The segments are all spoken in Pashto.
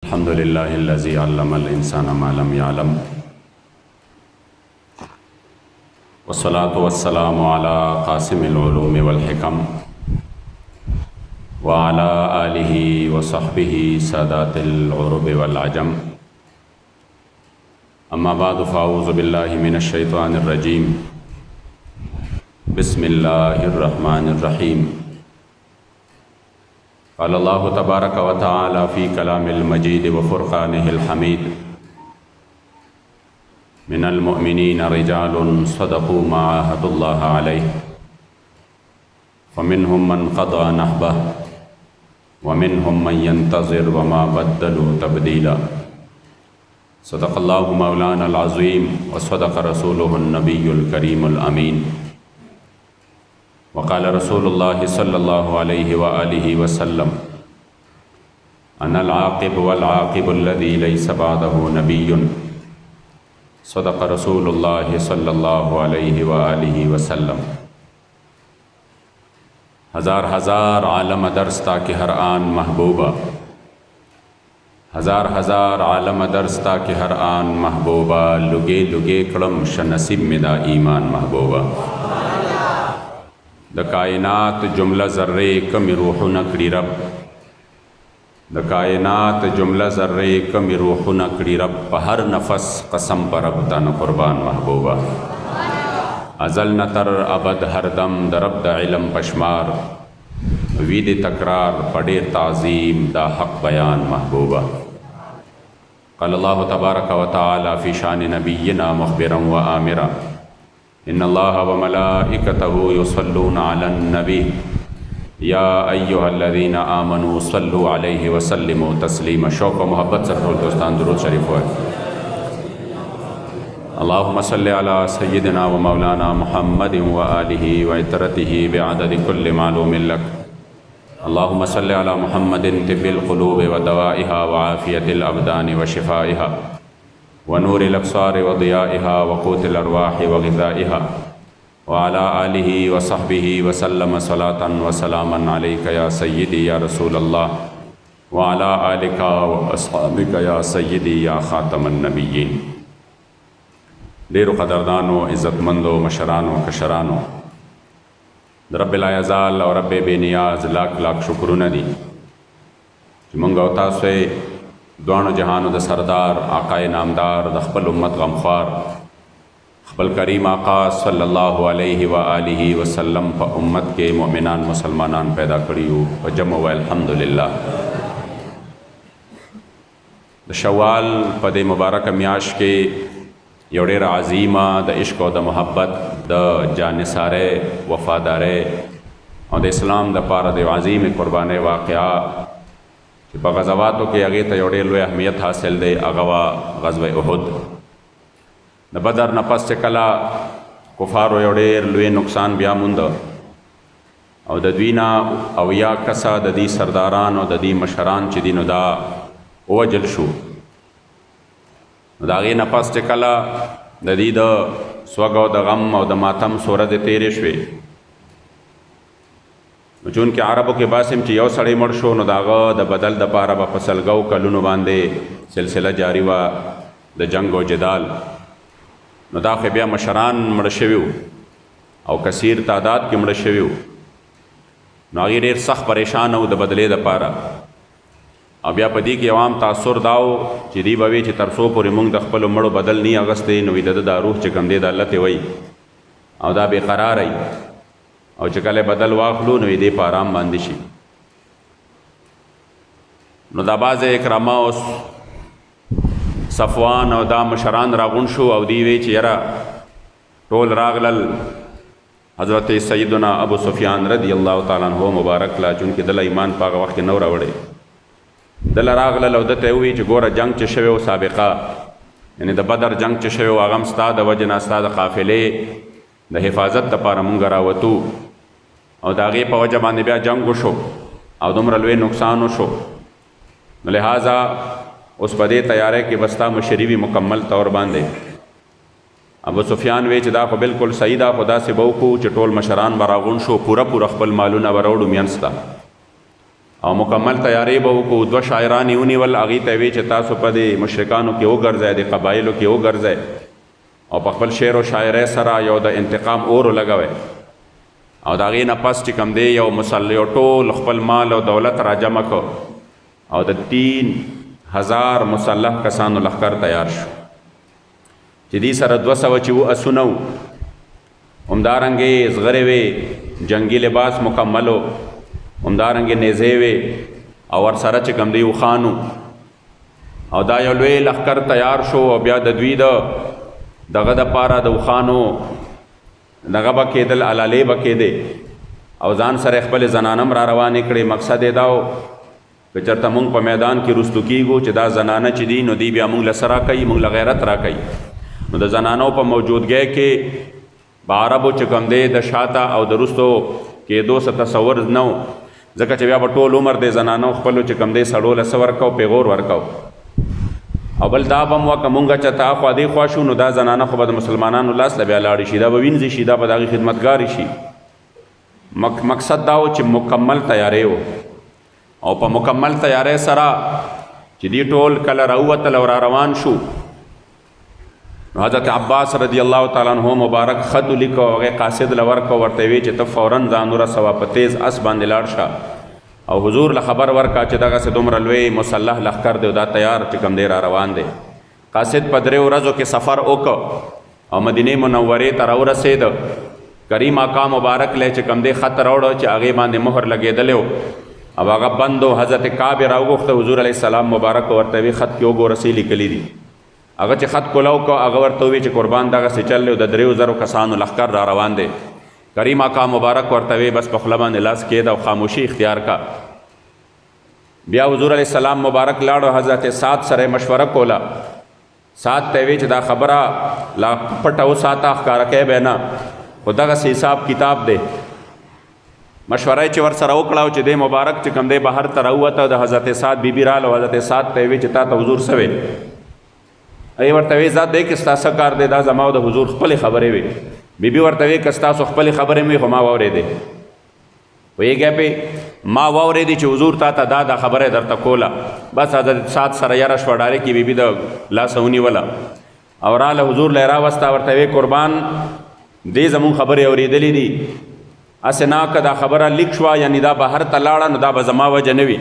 अल्हम्दुलिल्लाहिल्लज़ी अल्लमल इंसाना मा लम यअलम वस्सलातु वस्सलामु अला क़ासिमिल उलूमि वल हिकम व अला आलिहि व सहबिहि सादातिल उरुबि वल अजम। अम्मा बादु फ़अऊज़ु बिल्लाहि मिनश शैतानिर रजीम। बिस्मिल्लाहिर रहमानिर रहीम। क़ाल अल्लाहु तबारक व तआला फ़ी कलामिल मजीद व फ़ुरक़ानिहिल हमीद। मिनल मुअमिनीन रिजालुन सदक़ू मा आहदुल्लाह अलैहि फ़मिनहुम मन क़दा नहबह व मिनहुम मन यंतज़िर व मा बद्दलू तब्दीला। सदक़ल्लाहु मौलानल अज़ीम व सदक़ रसूलुहुन नबियुल करीमुल अमीन। वक़ाल रसूलुल्लाहि सल्लल्लाहु अलैहि व आलिहि वसल्लम अनल आक़िब वल आक़िबुल्लज़ी लैसा बअदहु नबिय्युन। सदक़ रसूलुल्लाहि सल्लल्लाहु अलैहि व आलिहि वसल्लम। हज़ार हज़ार आलम दरस्ता के हर आन महबूबा, हज़ार हज़ार आलम दरस्ता के हर आन महबूबा। लुगे लुगे कड़म शनसीब में दा ईमान महबूबा। द कायनात जुमला ज़र्रे कमी रूह नकड़ी रब, द कायनात जुमला ज़र्रे कमी रूह नकड़ी रब। हर नफस कसम पर अब तन कुर्बान महबूबा। अज़ल न तर अबद हर दम दरब द इलम पशमार। वीद तकरार पड़े ताज़ीम दा हक़ बयान महबूबा। क़ाल अल्लाहु तबारक व तआला फ़ी शान नबिय्यिना मुख़बिरन व आमिरा। इन्नल्लाह व मलाइकतहु युसल्लूना अलन नबी या अय्युहल्लज़ीना आमनू सल्लु अलैहि व सल्लिमू तस्लीमा। शौक़ व मोहब्बत से पढ़ो दोस्तान दुरूद शरीफ हो। अल्लाहुम्मा सल्लि अला सय्यिदिना व मौलाना मुहम्मदिन व आलिहि व इतरतिहि बिअददि कुल्लि मालूमिन लक। अल्लाहुम्मा सल्लि अला मुहम्मदिन तिब्बिल क़ुलूबि व दवाइहा व आफ़ियतिल अबदानि व शिफ़ाइहा व नूरिल अब्सारि व दियाइहा व क़ूतिल अरवाहि व ग़िज़ाइहा व अला आलिहि व सहबिहि व सल्लम सलातन व सलामन अलैका या सय्यिदी या रसूलल्लाह व अला आलिका व अस्हाबिका या सय्यिदी या ख़ातमन नबिय्यीन। ढेरों क़दरदानों, इज़्ज़तमंदों, मशरानों, कशरानों, रब्बिल आज़ाल और रब्बे बेनियाज लाख लाख शुक्रुन दी कि मंगा तासे दोनों जहानों द सरदार आकाए नामदार द ख़पल उम्मत गमख्वार ख़पल करीम आका सल्लल्लाहु अलैहि व आलिहि वसल्लम प उम्मत के मोमिनान मुसलमानान पैदा करियो व जम व अल्हम्दुलिल्लाह। द शव्वाल पदे मुबारक म्याश के योड़ेर आज़ीमा द इश्क़ व द मोहब्बत द जानिसारे वफ़ादारे और द इस्लाम द पार द अज़ीम क़ुरबान वाक़या कि बग़ज़वातों के अगे तयोड़े लोए अहमियत हासिल दे अगवा ग़ज़वे उहुद। न बदर न पस कला कुफ़ार योड़ेर लोए नुकसान बिया मुंद और दीना अविया कसा ददी सरदारान और ददी मशरान चिदिन दा ओवजल शू दागे न पस कला ददी द स्वग व द गम और द मातम सूरत तेरे शवे चून के अरबों के बासिम ची यौ सड़े मरशो न दागा द बदल द पारा ब फसल गौ कलुनु बांधे सिलसिला जारी वा द जंग व जदाल न दाखे बिया मशरान मरशव्यू और कसीर तादाद के मरशव्यू न आगे ढेर सख्त परेशान हो द बदले द पारा। अब या पदी की अवाम तासुर दाओ चिदी बवे ची तरसो पुर मुंग द ख़पल मड़ो बदल नहीं अगस्ते नवी दद दा रूह च गंदे द अल्लाह ते वही और दा बेकरार आई और चकले बदल वाखलू न दे पर आराम बांदिशी नदाबाज इकरामा उस सफ़वान और दा मशरान रागुनशो और दीवे चेरा टोल रागलल हज़रत सैयदना अबू सुफियान रदी अल्लाह ताला अन्हु मुबारक ला चूँकि दल ईमान पाक वक्त नौ रावड़े दल रागलल और दते हुई च गोरा जंग च शवे साबिक़ा यानी द बदर जंग च शवे आगम स्ताद वजना स्ताद काफ़िले द हिफाजत द पारा मुंगरा वतू और दागे पवजा बांधे बिया जंग शो और दुमर लुए नुकसान शो लिहाजा उस पदे तैयारे के बस्ता मशरीवी मुकम्मल तौर बांधे। अबू सुफियान वेच दा को बिल्कुल सही दा खुदा से बहुकू चटोल मशरान बरागुन शो पूरा पूरा ख़पल मालूना बरोड़ मियंसता او مکمل تیاری به وکړو. دوه شاعران یې ونیول، هغې ته وی چې تاسو په دې مشرکانو کې وګرځئ، د قبایلو کې وګرځئ او په خپل شعر و شاعرۍ سره یو د انتقام اور ولګوئ. او د هغې نه پس چې کوم دی یو ټول خپل مال او دولت را جمع کړ او د 3000 مسلح کسانو لښکر تیار شو چې دې سره 200 چې و اسونه و، همدارنګې زغرې وې، جنگي لباس مکمل و، همدارنګې نیزې وې او ورسره چې کوم دی اوښانو. او دا یو لوی لښکر تیار شو او بیا د دوی دغه دپاره د اوښانو دغه به کېدل، علالې به کېدې او ځان سره خپل زنانم را روانې کړې. مقصد یې دا و که چېرته مونږ په میدان کې رستو کېږو چې دا زنانه چې دي نو دی بیا مونږ له څه راکوي، مونږ له غیرت راکوي. نو د زنانو په موجودګۍ کې به عربو چې کوم دی د شاته او د رستو کېدو څه تصور نه و، ځکه چې بیا به ټول عمر د زنانو خپلو چې کوم دی سړو له څه ورکو، پیغور ورکو. او بل دا به م وه که مونږ چې تا خوا دې خوا شو نو دا زنانه خو به د مسلمانانو لاس له بیا لاړې شي، دا به وینځي شي، دا به د هغې خدمتګارې شي. مقصد دا و چې مکمل تیاری و او په مکمل تیاری سره چې دی ټول کله راووتل او را روان شو نو حضرت عباس رضی الله تعالی عنہ مبارک خط لیکو، هغې قاصد له ورکو، ورته وی چې ته فوراً ځان ورسوه، په تیز اس باندې لاړ شه او حضور له خبر ورکا چې دغسې دومره لوی مسلح لښکر دی او دا تیار چې کوم دی را روان دی. قاصد په 3 ورځو کې سفر وکړ او مدینې منورې ته راورسېد. کریم آقا مبارک له چې کوم دی خط راوړه چې هغې باندې مهر لګېدلی و او هغه بند و. حضرت کعب یې راوغوښته، حضور علیه السلام مبارک ورته وی خط کې وګوره څه لیکلي دي. هغه چې خط کولاو کو هغه ورته وی چې قربان دغسې چل دی او د 3000 کسانو لښکر را روان دی. کریم آقا مبارک ورته وی بس په خوله باندې لاس کېد او خاموشي اختیار کا. بیا حضور علیه السلام مبارک لاړو، حضرت سعد سره مشوره کوله. سعد ته وی چې دا خبره لا پټه وساته، ښکاره کوې به نه، خو دغسې حساب کتاب دی. مشوره چې ورسره وکړه چې دی مبارک چې کوم دی بهر ته راووته، د حضرت سعد بیبي راله، حضرت سعد ته وی چې تا ته حضور څه وی؟ ای ورته وی ذات دی که ستا څه کار دی، دا زما او د حضور خپلې خبرې وي. بیبي ورته وی که ستاسو خپلې خبرې مې خو ما واورېدې، پوهېږئ پې ما واورېدې چې حضور تا ته دا خبره درته کوله. بس حضرت سعد سره یاره شوه، ډارې کې بیبي د لاسه ونیوله او راله حضور له یې راوسته، ورته وی قربان دې زمونږ خبرې اورېدلې دي، هسې نه که دا خبره لیک شوه یعنې دا بهر ته لاړه نو دا به زما وجه نه وي،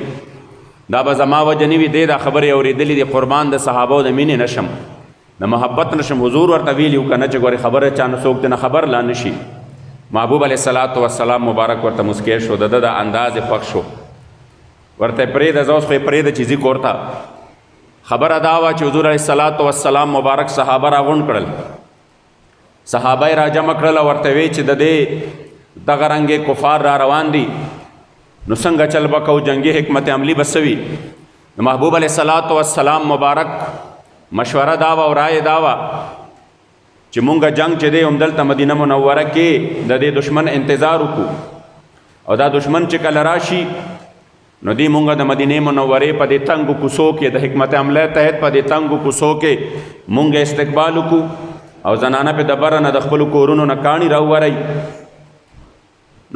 دا به زما وجه نه وي، دې دا خبرې اورېدلې دي، قربان د صحابو د مینې نشم، د محبت نشم. حضور ورته ویلي و که نه چې ګورې خبره چا نه څوک نه خبر لا نه شي. محبوب علیه الصلاة والسلام مبارک ورته مسکی شو، د ده د انداز یې خوښ شو. ورته یې پرېږده، زه اوس خو یې پرېږده چې ځي کور ته. خبره دا وه چې حضور علیه الصلاة والسلام مبارک صحابه راغونډ کړل، صحابه یې را جمع کړل او ورته وی چې د دې دغه رنګې کفار را روان دي نو څنګه چل به کوو، جنګي حکمت عملي به څه وي. د محبوب علیه الصلاة والسلام مبارک مشوره دا وه او رایې دا وه چې مونږ جنگ چې دی همدلته مدینه منوره کې د دې دشمن انتظار وکړو او دا دشمن چې کله راشي نو دی مونږ د مدینې منورې په دې تنګو کوڅو کې د حکمت عمله تحت په دې تنګو کوڅو کې مونږ استقبال وکړو او زنانه په د بره نه د خپلو کورونو نه کاڼي راووروئ.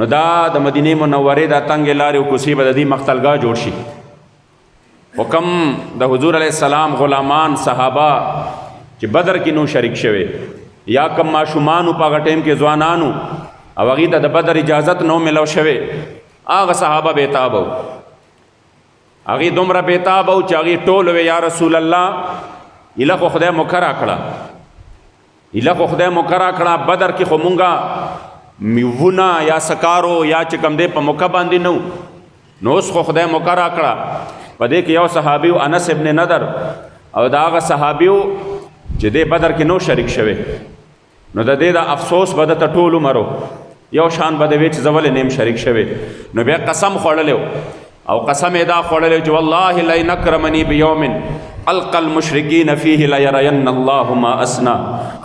نو دا د مدینې منورې دا تنګې لارې او کوڅې به د دې مقتلګاه جوړ شي. خو کم د حضور علیه السلام غلامان صحابه چې بدر کې نو شریک شوي یا کم ماشومانو په هغه ټیم کې ځوانانو او هغوی ته د بدر اجازت نو ملو شوی، هغه صحابه بېتابه و، هغوی دومره بېتابه و چې هغوی ټول وی یا رسول الله ایله خو خدای مکره کړه، ایله خو خدای مکره کړه، بدر کې خو مونږه میوونه یا سکارو یا چې کوم دی په موقع باندې نه نو اوس خو خدای مکره کړه. په دې کې یو صحابي و انس ابن نضر او د هغه صحابي و چې دی بدر کې نو شریک شوی، نو د دې د افسوس به دته ټول عمر یو شان به د وی چې زه ولې نیم شریک شوی. نو بیا قسم خوړلی او قسم یې دا خوړلی چې والله لئن اکرمني بیوم القى المشرکین فیه لیرین الله ما اسنا،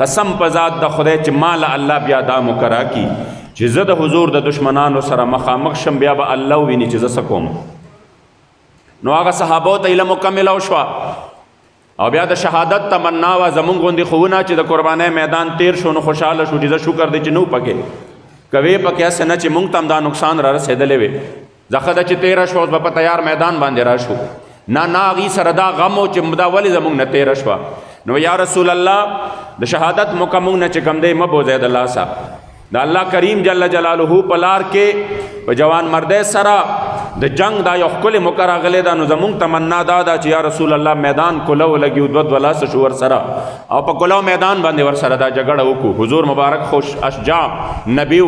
قسم په ذات د خدای چې ما له الله بیا دا مکره کی چې زه د حضور د دشمنانو سره مخامخ شم، بیا به الله وویني چې زه څه کوم. نو هغه صحابو ته ایله مکمله وشوه او بیا د شهادت تمنا وه زمونږ غوندې ښوونه چې د قربانۍ میدان تیر شو نو خوشحاله شو چې زه شکر دی چې نو پکې کوي پکې هسې نه چې مونږ ته هم دا نقصان را رسېدلی وي. زخه چې تیره شوه اوس به په تیار میدان باندې راشو. نه هغې سره دا غم و چې دا ولې زموږ نه تیره شوه. نو یا رسول الله د شهادت موقع موږ نه چې کوم دی مه بوځئ د لاسه. د الله کریم جل جلاله په لار کې په جوان مردی سره د جنگ دا یو ښکلې موقع راغلی ده. نو زموږ تمنا دا ده چې یا رسول الله میدان کلو ولګي دوه لاسه شو ورسره او په کلو میدان باندې ورسره دا جګړه وکړو. حضور مبارک خوش اشجاع نبی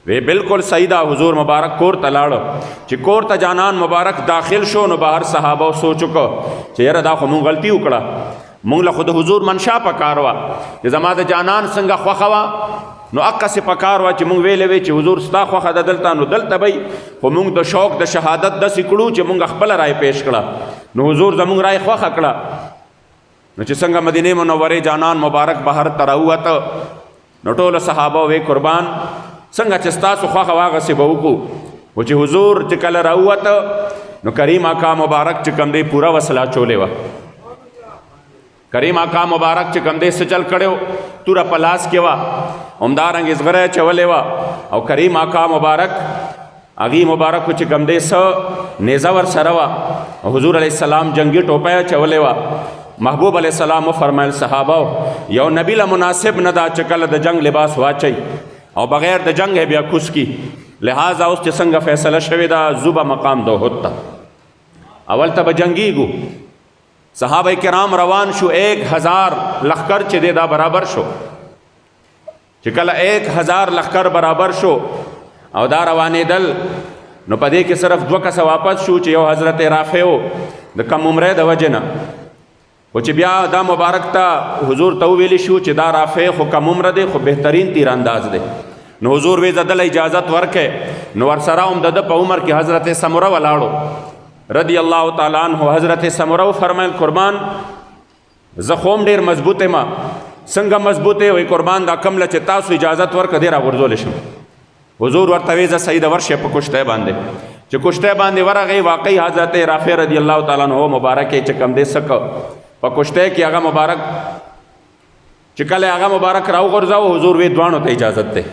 وی بالکل صحیح ده. حضور مبارک کور ته لاړه. چې کور ته جانان مبارک داخل شو نو بهر صحابه سوچ وکړه چې یاره دا خو مونږ غلطي وکړه. مونږ له خو د حضور منشا پکار وه چې زما د جانان څنګه خوښه وه نو اقصې پکار وه چې مونږ ویلې وی چې حضور ستا خوښه ده دلته نو دلته به خو مونږ د شوق د شهادت داسې کړو چې مونږ خپله رای پیش کړه. نو حضور زمونږ رای خوښه کړه. نو چې څنګه مدینې منورې جانان مبارک بهر ته راووته نو ټولو صحابه وی قربان څنګه چې ستاسو خوښه وه هغسې به وکړو. خو چې حضور چې کله راووته نو کریم آقا مبارک چې کوم دی پوره وسله چولې وه. کریم آقا مبارک چې کوم دی څه چل کړی توره په لاس کې وه همدارنګې زغره یې چولې وه او کریم آقا مبارک هغې مبارکو چې کوم دی څه نیزه ورسره وه او حضور علیه السلام جنګي ټوپۍ یې چولې وه. محبوب علیه السلام وفرمیل صحابه یو نبی له مناسب نه ده چې کله د جنگ لباس واچوي او بغیر د جنگ بیا کوس کی. لہذا اوس چې څنګه فیصله شوې ده زوبه مقام د احد ته اول ته به جنګیږو. صحابه کرام روان شو 1000 لخکر چې دی دا برابر شو. چې کله 1000 لخکر برابر شو او دا روانېدل نو په دې کې صرف 2 کسه واپس شو چې یو حضرت رافع و د کم عمرۍ د وجې نه. خو چې بیا دا مبارک ته حضور ته وویلی شو چې دا رافع خو کم عمره دی خو بهترین تیر انداز دی. نو حضور وی زدل اجازت ورکې نو ورسره هم د په عمر کې حضرت سمره ولاړو رضی الله تعالی عنہ. حضرت سمره فرمایل قربان زه خو هم ډېر مضبوط یم. څنګه مضبوط وی قربان دا کم له چې تاسو اجازت ورکړه دی راغورځولی شم. حضور ورته وی زه صحیح د ورشې په کشتی باندې چې کشتی باندې ورغی واقعي حضرت رافع رضی الله تعالی عنہ مبارک چې کم دی څه په کشتی کې هغه مبارک چې کله هغه مبارک راوغورځاو حضور وی دواړو ته اجازت دی.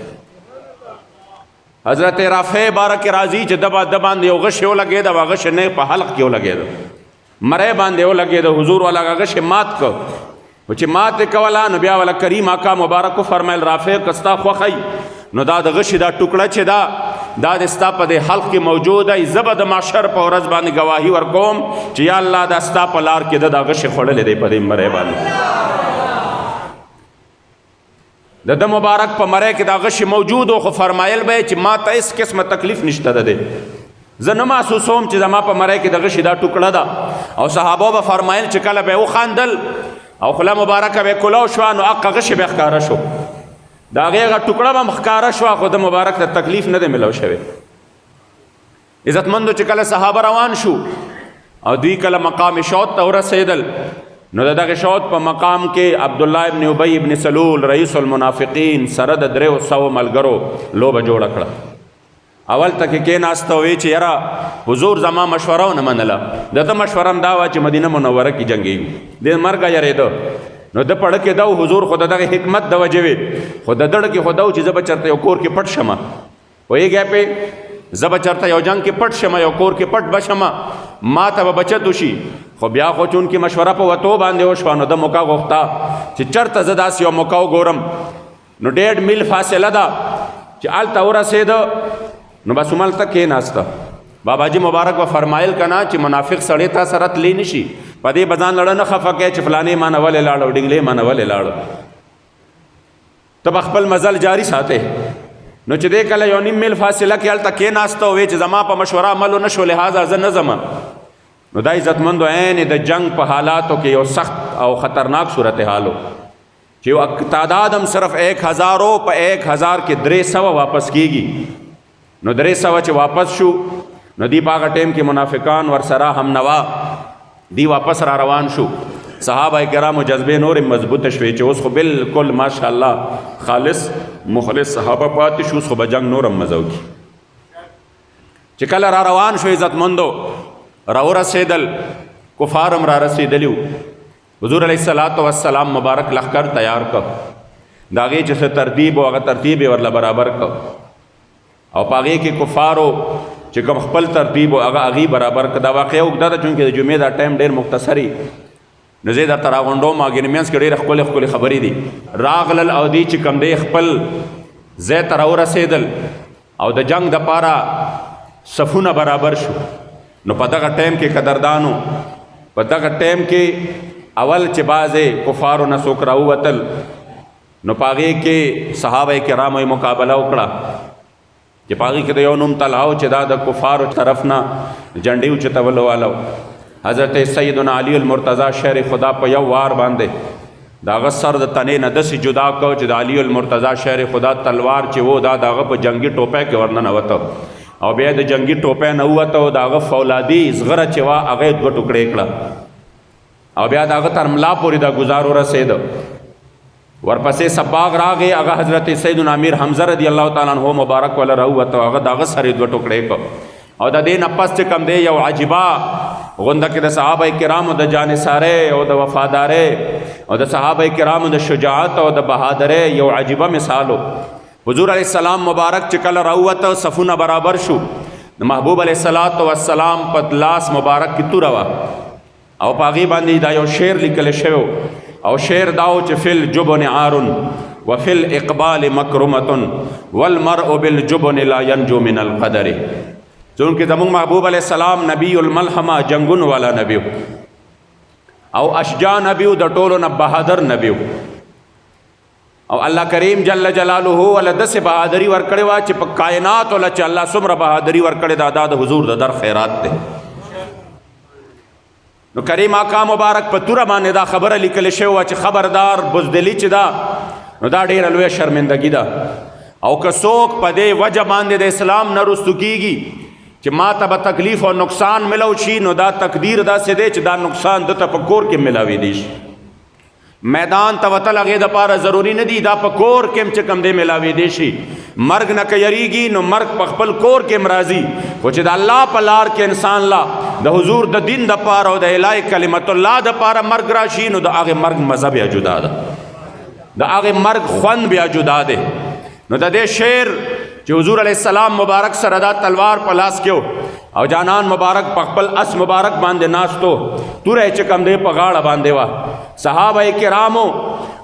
حضرت رافع بارک راضي چې د باندې یو غش ولګېده او غش نه په حلق کې ولګېده مری باندې ولګېده. حضور والا غش مات کو چې مات کولا نو بیا والا کریم آقا مبارک فرمایل رافع کستا خوخی نو دا د غش دا ټوکړه چې دا د ستا په د حلق کې موجود ای زبه د محشر په ورځ باندې گواهی ورکوم چې یا الله دا ستا په لار کې دا غش خوړلې دی په دې مری باندې. د مبارک په مری کې دا غش موجود خو فرمایل به چې ما ته هیڅ قسمه تکلیف نشته ده. زه نه محسوسوم چې زما په مری کې د غش دا ټوکړه ده. او صحابه به فرمایل چې کله به وخاندل او خوله مبارکه به کلو شوه نو حق غش به ښکاره شو. د هغې هغه ټوکړه به ښکاره شوه خو د مبارک ته تکلیف نه دی ملو شوی. عزتمندو چې کله صحابه روان شو او دوی کله مقام شوط ته ورسېدل نو د دغه شوط په مقام کې عبدالله ابن ابی ابن سلول رئیس المنافقین سره د 300 ملګرو لوبه جوړه کړه. اول ته کې کېناسته وی چې یاره حضور زما مشوره ونه منله. دته مشوره هم دا وه چې مدینه منوره کې جنګېږو د مرګه یارېده. نو د پړه کې دا حضور خو د دغه حکمت د وجې وي خو د دړه کې خو دا چې زه به چېرته یو کور کې پټ شمه پوهېږې پې زه به چېرته یو جنګ کې پټ شمه یو کور کې پټ به شمه ما ته به بچت وشي. خو بیا خو چونکې مشوره په وتو باندې وشوه نو د موقع غوښته چې چېرته زه داسې یو موقع وګورم نو 1.5 میل فاصله ده چې هلته ورسېده نو بس هملته کېناسته. باباجي مبارک به فرمایل که نه چې منافق سړی تا سره تلی نشي په دې به ځان لړه نه خفه کوې چې فلانې ما نه ولې لاړه او ډنګلې ما نه ولې لاړه. ته به خپل مزل جاري ساتې. نو چې دی کله 1.5 میل فاصله کې هلته کېناسته وې چې زما په مشوره عمل ونه شو لهذا زه نه ځم. نو دا عزتمندو عین د جنگ په حالاتو کې یو سخت او خطرناک صورتحال و چې یو تعداد هم صرف 1000 په 1000 کې 300 واپس کېږي. نو 300 چې واپس شو نو دی په هغه ټایم کې منافقان ورسره هم نوا دی واپس را روان شو. صحابه کرامو جذبې نور مضبوطه شوې چې اوس خو بالکل ماشاءالله خالص مخلص صحابه پاتې شو. اوس خو به جنگ نور هم مزه وکړي. چې کله را روان شو عزتمندو را ورسېدل کفار هم را رسېدلي وو. حضور علیه الصلاة والسلام مبارک لښکر تیار کړ د هغې چې څه ترتیب و هغه ترتیب یې ورله برابر کړ او په هغې کې کفارو چې کوم خپل ترتیب او هغه اغي برابر کړه. دا واقعه وګدا ده چونکې د جمعې دا ټایم ډېر مختصري نو زه درته راغونډوم. هغې مینځ کې ډېرې ښکلې خبرې دي. راغلل او دی چې کوم دی خپل ځای ته راورسېدل او د جنگ دپاره صفونه برابر شو. نو په دغه ټایم کې قدردانو په دغه ټایم کې اول چې بعضې کفارو نه څوک راووتل نو په هغې کې صحابه کرامو یې مقابله وکړه چې په هغې کې د یو نوم طلحه چې دا د کفارو طرف نه جنډې اوچتولو والا حضرت سیدنا علی المرتضی شهر خدا په یو وار باندې د هغه سر د تنې نه داسې جدا کړ چې د علي المرتضی شهر خدا تلوار چې و دا د هغه په جنګي ټوپۍ کې ورننوته او بیا د جنگي ټوپۍ نه ووته او د هغه فولادي زغره چې وه هغه یې دوه ټوکړې کړه او بیا د هغه تر ملا پورې دا ګزار ورسېده. ورپسې سباغ راغی هغه حضرت سیدنا امیر حمزه رضی الله تعالی عنه مبارک وله راووته هغه د هغه سر یې دوه ټوکړې کړ. او د دې نه پس چې کوم دی یو عجیبه غونډه کې د صحابه کرامو د جانثارۍ او د وفادارۍ او د صحابه کرامو د شجاعت او د بهادرۍ یو عجیبه مثال و. حضور علیہ السلام مبارک چې کله راووته صفونه برابر شو د محبوب علیہ السلام په لاس مبارک کې توره وه او په هغې باندې دا یو شعر لیکلی شوی او شعر دا و چې فی الجبن عار وفی الاقبال مکرمة والمرء بالجبن لا ینجو من القدر. چونکې زموږ محبوب علیہ السلام نبی الملحمه جنگونو والا نبی او اشجاع نبی د ټولو نه بهادر نبی او الله کریم جل جلاله ول داسې بهادري ورکړې وه چې په کائنات ول چې الله څومره بهادري ورکړې دا د حضور د در خیرات دی. نو کریم آقا مبارک په توره باندې دا خبره لیکلی شوې وه چې خبردار بزدلي چې دا نو دا ډېره لویه شرمندګي ده او که څوک په دې وجه باندې د اسلام نه رستو کېږي چې ما ته به تکلیف او نقصان ملو شي نو دا تقدیر داسې دی چې دا نقصان دته په کور کې ملاوېدی شي. میدان ته وتل هغې دپاره ضروري نه دي دا په کور کې هم چې کوم دی ملاوېدی شي. مرګ نه که یریږي نو مرګ په خپل کور کې هم راځي خو چې د الله په لار کې انسان لا د حضور د دین دپاره او د الهی کلمت الله دپاره مرګ راشي نو د هغې مرګ مزه بیا جدا ده د هغې مرګ خوند بیا جدا دی. نو د دې شعر چې حضور علیہ السلام مبارک سره دا تلوار په لاس کې او جانان مبارک په خپل اس مبارک باندې ناستو توره چې کوم دی په غاړه باندې وه صحابه کرامو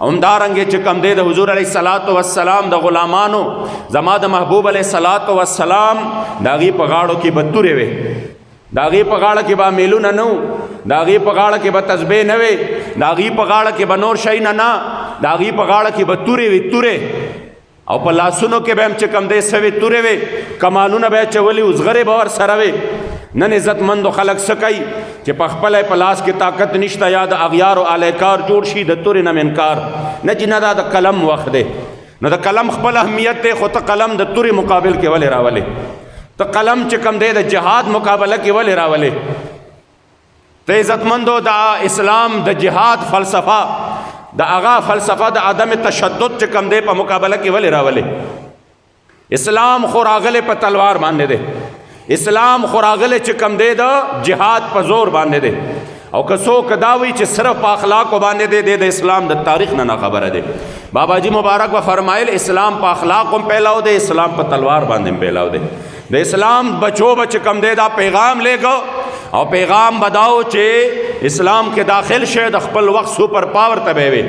همدارنګې چې کوم دی د حضور علیه السلام د غلامانو زما د محبوب علیه السلام د هغې په غاړو کې به تورې وې د هغې په غاړه کې به میلونه نه وو د هغې په غاړه کې به تسبیح نه وې د هغې په غاړه کې به نور شی نه د هغې په غاړه کې به تورې وې تورې او په لاسونو کې به هم چې کوم دی څه وې تورې وې کمانونه به یې اچولي زغرې به ورسره وې. نن عزتمندو خلک څه کوي چې په خپله په لاس کې طاقت نشته یا د اغیارو الیکار جوړ شي د تورې نه انکار نه چې نه دا د قلم وخت دی نو د قلم خپل اهمیت دی خو ته قلم د تورې مقابل کې ولې راولې ته قلم چې کوم دی د جهاد مقابله کې ولې راولې ته عزتمندو د اسلام د جهاد فلسفه د هغه فلسفه د عدم تشدد چې کوم دی په مقابله کې ولې راولې اسلام خو راغلی په تلوار باندې دی اسلام خو راغلی چې کوم دی د جهاد په زور باندې دی او که څوک دا وایي چې صرف په اخلاقو باندې دی د اسلام د تاریخ نه خبره دی. بابا جی مبارک به فرمایل اسلام په اخلاقو هم پیلاو دی اسلام په تلوار باندې هم پیلاو دی. د اسلام بچو به چې کوم دی دا پیغام لیږو او پیغام بداو چې اسلام کې داخل شه د خپل وخت سوپر پاور ته به وي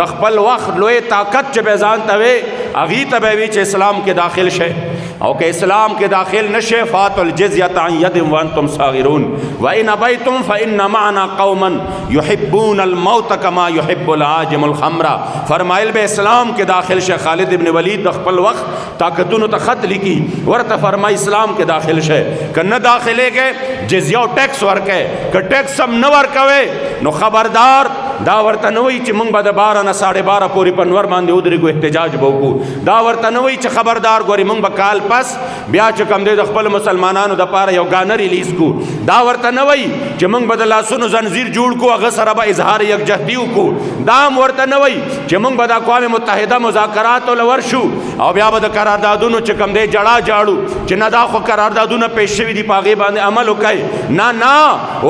د خپل وخت لوی طاقت چې به ځان ته وي هغې ته به وي چې اسلام کې داخل شه او که اسلام کې داخل نشه فاتوا الجزیة عن ید وانتم صاغرون وان ابیتم فان معنا قوما يحبون الموت كما يحب العاجم الخمر. فرمایل به اسلام کې داخل شه خالد ابن ولید د خپل وخت طاقتونو ته خط لیکي ورته فرمای اسلام کې داخل شه که نه داخلېږې جزیه او ټیکس ورکوې که ټیکس هم نه ورکوې نو خبردار دا ورته نه وایي چې موږ به د 12 نه 12:30 پورې په نور باندې ودرېږو احتجاج به وکړو دا ورته نه وایي چې خبردار ګورې موږ به کال پس بیا چې کوم دی د خپل مسلمانانو دپاره یو ګانه ریلیز کړو دا ورته نه وایي چې موږ به د لاسونو زنځیر جوړ کړو هغه سره به اظهار یکجهتي وکړو دا هم ورته نه وایي چې موږ به د اقوام متحده مذاکراتو له ورشو او بیا به د قراردادونو چې کوم دی جړا جاړو چې نه دا خو قراردادونه پیش شوي دي په هغې باندې عمل وکړئ نه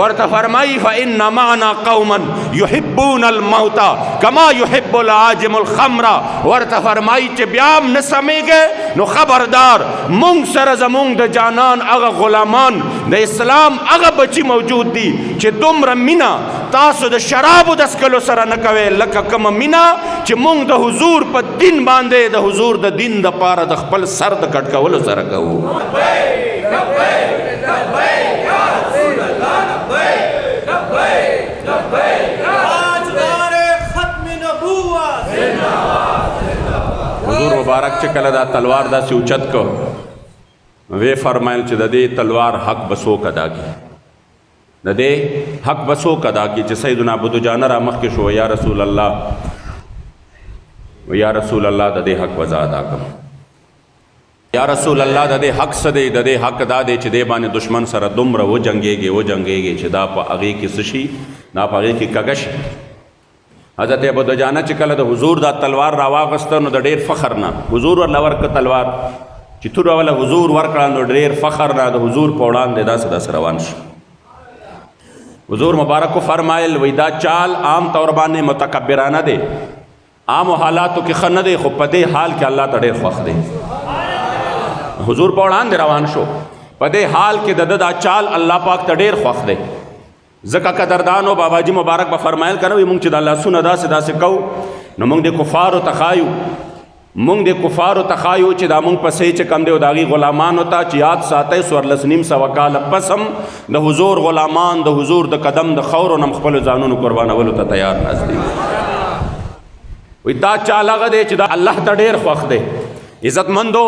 ورته فرمایي فان معنا قوما يحب تحبون الموت کما یحب العاجم الخمر ورته فرمایي چې بیا هم نه سمیږئ نو خبردار مونږ سره زمونږ د جانان هغه غلامان د اسلام هغه بچي موجود دي چې دومره مینه تاسو د شرابو د څښلو سره نه کوئ لکه کومه مینه چې مونږ د حضور په دین باندې د حضور د دین دپاره د خپل سر د کټ کولو سره کوو. حضور مبارک چې کله دا تلوار داسې اوچت کو وی فرمایل چې د دې تلوار حق به څوک ادا کړي د دې حق به څوک ادا کړي چې سیدنا ابو دجانه را مخکې شو یا رسول الله یا رسول الله د دې حق وزا ادا کړم یا رسول الله د دې حق څه دی د دې حق دا دی چې دې باندې دشمن سره دومره وجنګېږي چې دا په هغې کې څه شي دا په هغې کې کږه شي. حضرت ابو دجانه چې کله د حضور دا تلوار راواغسته نو د ډېر فخر نه حضور ورله ورکړه تلوار چې توره وله حضور ورکړه نو ډېر فخر نه د حضور په وړاندې داسې داسې روان شو. حضور مبارکو فرمایل وی دا چال عام طور باندې متکبرانه دی عام حالاتو کې ښه نه دی خو په دې حال کې الله ته ډېر خوښ دی. حضور په وړاندې روان شو په دې حال کې د ده دا چال الله پاک ته ډېر خوښ دی. ځکه قدردانو باباجي مبارک به فرمایل کنه وي مونږ چې د لاسونه داسې داسې کوو نو مونږ د کفارو ته ښایو مونږ د کفارو ته ښایو چې دا مونږ پسې چې کم دی د هغې غلامانو ته چې یاد ساتئ 1400 کاله پس هم د حضور غلامان د حضور د قدم د خاورو نه خپلو ځانونو قربانولو ته تیار ناست دي. وایي دا چال هغه دی چې دا الله ته ډېر خوښ دی. عزتمندو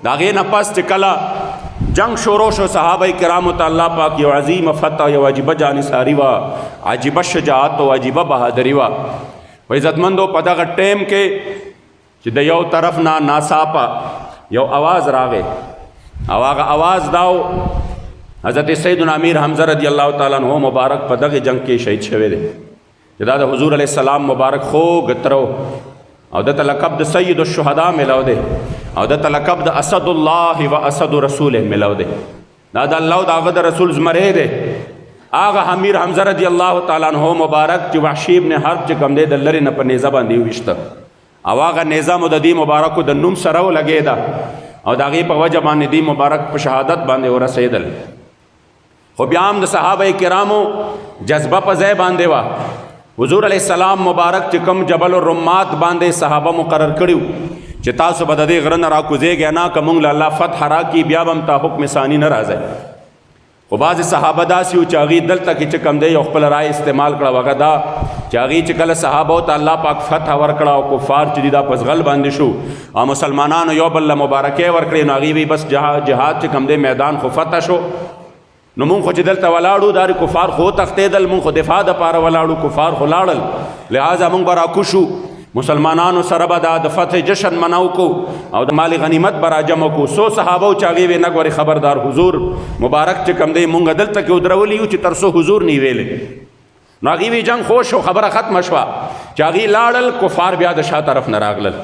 د هغې نه پس چې کله جنگ شروع شو صحابه کرامو ته الله پاک یو عظیم فتح یو عجیبه جانثاري وه عجیبه شجاعت و عجیبه بهادري وه. و عزتمندو په دغه ټیم کې چې د یو طرف نه ناڅاپه یو آواز راغی او هغه آواز دا و حضرت سیدنا امیر حمزه رضی الله تعالی عنہ مبارک په دغه جنگ کې شهید شوی دی چې دا د حضور علیه السلام مبارک خوږ ترو او دته لقب د سید الشهدا ملو دی او دته لقب د اسد الله و اسد رسوله ملو دی. دا د الله او د هغه د رسول زمری دی. هغه امیر حمزه رضی الله تعالی عنہ مبارک چې وحشي ابن حرب چې کوم دی د لرې نه په نیزه باندې وویشته او هغه نیزه مو د دې مبارکو د نوم سره ولګېده او د هغې په وجه باندې دې مبارک په شهادت باندې ورسېدل. خو بیا هم د صحابه کرامو جذبه په ځای باندې وه. حضور علیه السلام مبارک چې کوم جبل الرمات باندې صحابه مقرر کړي چې تاسو به د دې غره نه راکوزېږئ نه که مونږ له الله فتح راکړي بیا به هم تا حکم ثاني نه راځئ. خو بعضې صحابه داسې وو چې هغې دلته کې چې کوم دی یو خپل رای استعمال کړه هغه دا چې هغې چې کله صحابو ته الله پاک فتح ورکړه او کفار چې دي دا په زغل باندې شو او مسلمانانو یو بل له مبارکۍ ورکړې نو هغې وی بس جهاد چې کوم دی میدان خو فتح شو نو مونږ خو چې دلته ولاړو دا کفار خو تښتېدل مونږ خو دفاع دپاره ولاړو کفار خو لاړل لہذا مونږ به راکوشو مسلمانانو سره به دا د فتح جشن مناو کو او د مال غنیمت به راجمع کو. څو صحابه چې هغې وې نه ګورې خبردار حضور مبارک چې کوم دی مونږ دلته کې ودرولي یو چې تر څو حضور نه ویلې نو هغې وی جنګ خوش شو خبره ختمه شوه چې هغې لاړل کفار بیا د شا طرف نه راغلل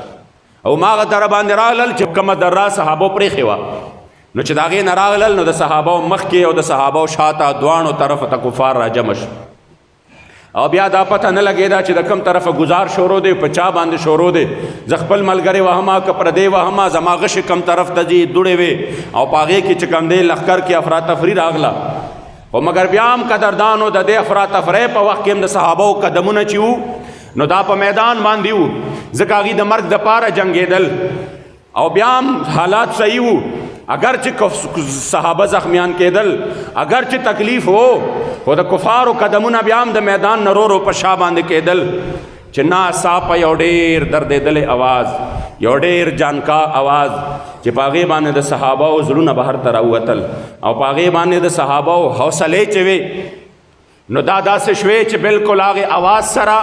او ما هغه دره باندې راغلل چې کومه دره صحابو پرېښې وه نو چې د هغې نه راغلل نو د صحابو مخکې او د صحابو شاته دواړو طرفه ته کفار راجمع شو او بیا دا پته نه لګېده چې د کوم طرفه ګزار شروع دی په چا باندې شروع دی. زه خپل ملګرې وهمه که پردی وهمه زما غشې کوم طرف ته ځي دوړې وې او په هغې کې چې کوم دی لښکر کې افراتفري راغله خو مګر بیا هم قدردانو د دې افراتفرۍ په وخت کې هم د صحابو قدمونه چې وو نو دا په میدان باندې وو ځکه هغې د مرګ دپاره جنګېدل او بیا هم حالات صحیح وو اگر چې صحابه زخمیان کېدل اگر چې تکلیف هو خو د کفارو قدمونه بیا هم د میدان نه رو په شا باندې کېدل چې ناڅاپه یو ډېر دردېدلی اواز یو ډېر جانکا اواز چې په هغې باندې د صحابهو زړونه بهر ته راووتل او په هغې باندې د صحابهو حوصلې چې وې نو دا داسې شوې چې بلکل هغې اواز سره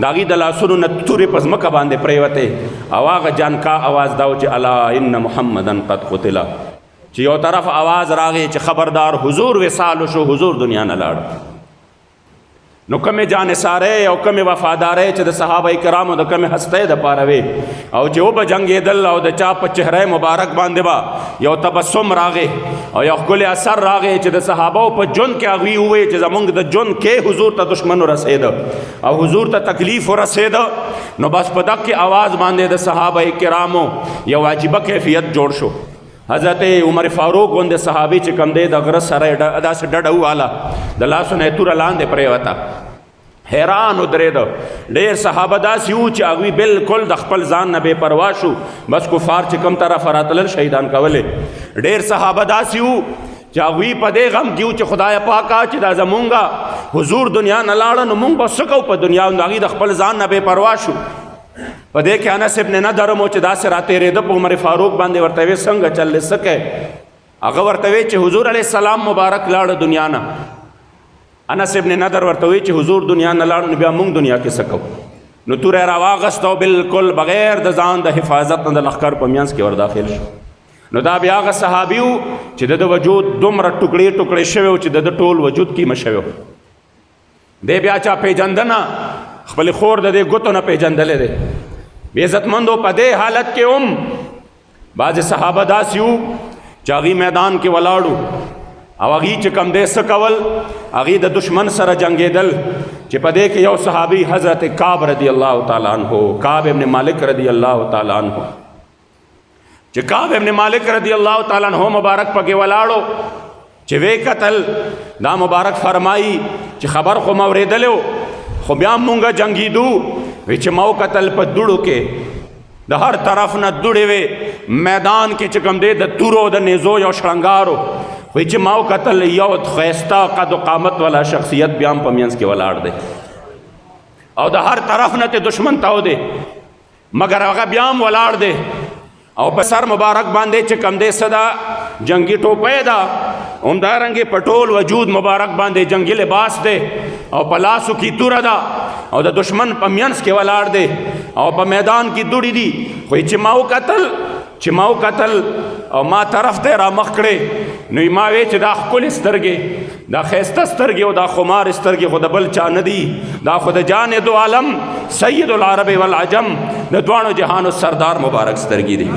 د هغې د لاسونو نه تورې په ځمکه باندې پرېوتې او هغه جانکا اواز دا و چې الا ان محمدن قد قتله چې یو طرف آواز راغی چې خبردار حضور وصال شو حضور دنیا نه لاړ. نو کمې جانثارۍ او کمې وفادارۍ چې د صحابه کرامو د کمې هستۍ دپاره وې او چې وبه جنګېدل او د چا په چهره مبارک باندې به یو تبسم راغی او یو ښکلی اثر راغی چې د صحابو په ژوند کې هغوی ووایي چې زمونږ د ژوند کې حضور ته دشمن ورسېده او حضور ته تکلیف ورسېده، نو بس په دغې آواز باندې د صحابه کرامو یو عجیبه کیفیت جوړ شو. حضرت عمر فاروق غوندې صحابي چې کوم دی د غره سره داسې ډډه وواله، د لاسو نه یې توره لاندې پرېوته، حیران ودرېده. ډېر صحابه داسې وو چې هغوی بلکل د خپل ځان نه بې پروا شو، بس کفار چې کوم طرفه راتلل شهیدان کولې. ډېر صحابه داسې وو چې هغوی په دې غم کې وو چې خدای پاکه چې دا زمونږ حضور دنیا نه لاړه نو مونږ به څه کوو په دنیا، نو هغوی د خپل ځان نه بې پروا شو. په دې کې انس ابن نضر مو چې داسې راتېرېده په عمر فاروق باندې، ورته ویې څنګه چل څه کوې؟ هغه ورته ویې چې حضور علیه السلام مبارک لاړه دنیا نه. انس ابن نضر ورته ویې چې حضور دنیا نه لاړو نو بیا مونږ دنیا کې څه کوو؟ نو توره یې راواغسته او بلکل بغیر د ځان د حفاظت نه د لښکر په منځ کې ورداخل شو. نو دا بیا هغه صحابي و چې د وجود دومره ټوکړې ټوکړې شوی و چې د ټول وجود قیمه شوی و. دی بیا چا پیژنده نه، خپلې خور د دې ګوتو نه پیژندلی دی. بې عزتمندو په دې حالت کې هم بعضې صحابه داسې وو چې هغوی میدان کې ولاړو او هغوی چې کوم دی څه کول، هغوی د دشمن سره جنګېدل. چې په دې کې یو صحابي حضرت کعب رضی الله تعالی عنہ، کعب ابن مالک رضی الله تعالی عنہ، چې کعب ابن مالک رضی الله تعالی عنہ مبارک پکې ولاړو چې وی قتل، دا مبارک فرمایي چې خبر خو ما اورېدلی و خو بیا مونږه جنګېدو. وی چې ما وکتل په دوړو کې د هر طرف نه دوړې وې، میدان کې چې کوم دی د تورو د نیزو یو شړنګارو. وی چې ما وکتل یو ښایسته قد و قامت والا شخصیت بیا هم په منځ کې ولاړ دی او د هر طرف نه ته دشمن تاو دی، مګر هغه بیا هم ولاړ دی او په سر مبارک باندې چې کوم دی څه ده جنګي ټوپۍ ده، همدارنګې په ټول وجود مبارک باندې جنګي لباس دی او په لاسو کې توره ده او د دشمن په منځ کې ولاړ دی او په میدان کې دوړې دي. خو چې ما وکتل او ما طرف ته را مخ کړې، نو ما وی چې دا ښکلې سترګې، دا ښایسته سترګې او دا خمار سترګې خو د بل چا نه دي، دا خو د جان دو عالم سید العرب والعجم د دواړو جهانو سردار مبارک سترګې دي.